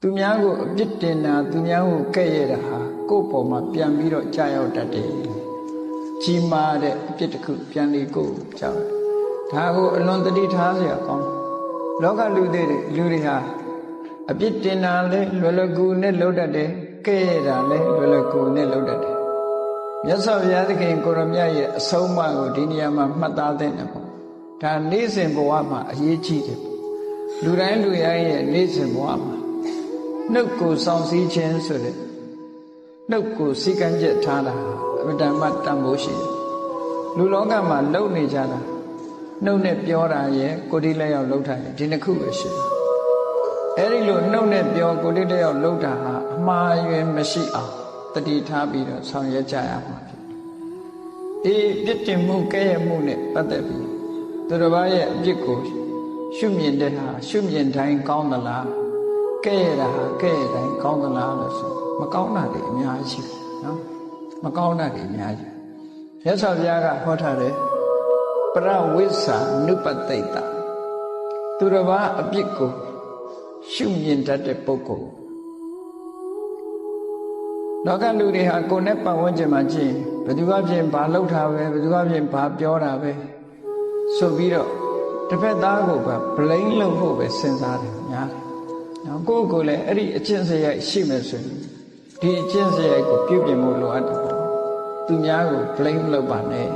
သူများကိုအပြစ်တင်တာသူများကိုကဲ့ရဲ့တာဟာကိုယ့်ပေါ်မှာပြန်ပြီးတော့ကြာရောက်တတ်တယ်ကြီးမားတဲ့အပြစ်တစ်ခုပြန်လေကိုယ်ကြောက်ဒါကိုအလွန်တတိထားเสียကောင်းလောကလူတွေဟာအပြစ်တင်တာလဲလွယ်လွယ်ကူနဲ့လုပ်တတ်တယ်ကဲ့ရဲ့တာလဲလွယ်လွယ်ကူနဲ့လုပ်တတ်တယ်မြတ်စွာဘုရားသခင်ကိုရမြတ်ရဲ့အဆုံးအမကိုဒီနေရာမှာမှတ်သားသင့်တယ်ပေါ့ဒါနေ့စဉ်ဘဝမှာအရေးကြီးတယ်လူတိုင်းလူတိုင်းရဲ့နေ့စဉ်ဘဝမှာနှုတ်ကိုစောင့်စည်းခြင်းဆိုတဲ့နှုတ်ကိုစည်းကမ်းချက်ထားတာအမှန်တမ်းတန်ဖိုးရှိတယ်လူလောကမှာလုံနေကြတာနှုတ်နဲ့ပြောတာရဲ့ကိုယ်တည်းလက်ရောက်လှုပ်တာရဲ့ဒီနှစ်ခုပဲရှိတယ်အဲ့ဒီလိုနှုတ်နဲ့ပြောကိုယ်တည်းလက်ရောက်လှုပ်တာဟာအမှားအယွင်းမရှိအောင်တတိထားပြီးတော့ဆောင်ရွက်ကြရမှာဖြစ်တယ်ပြစ်တင်မှုကဲ့ရဲ့မှုနဲ့ပတ်သက်ပြီးသူတစ်ပါးရဲ့အပြစ်ကိုရှုမြင်တဲ့ဟာရှုမြင်တိုင်းကောင်းသလားကဲ့ရဲ့တာဟာကဲ့ရဲ့တိုင်းကောင်းသလားလို့ဆိုမကောင်းတာတွေအများကြီးရှိတယ်နော်မကောင်းတာတွေအများကြီးမြတ်စွာဘုရားကဟောထားတယ်ပရဝိဇ္ဇာနုပတိတ္တသူတစ်ပါးအပြစ်ကိုရှုမြင်တတ်တဲ့ပုဂ္ဂိုလ်လောကလူတွေဟာကိုယ်နဲ့ပတ်ဝန်းကျင်မှာကြည့်ဘယ်သူကပြင်ဘာလှုပ်တာပဲဘယ်သူကပြင်ဘာပြောတာပဲဆိုပြီးတော့တစ်ဖက်သားကိုပဲ blame လုပ်ဖို့ပဲစဉ်းစားတယ်များတယ်နော်ကိုယ့်ကိုယ်လည်းအဲ့ဒီအကျင့်စရိုက်ရှိမယ်ဆိုရင်ဒီအကျင့်စရိုက်ကိုပြုပြင်ဖို့လိုအပ်တယ်သူများကို blame လုပ်ပါနဲ့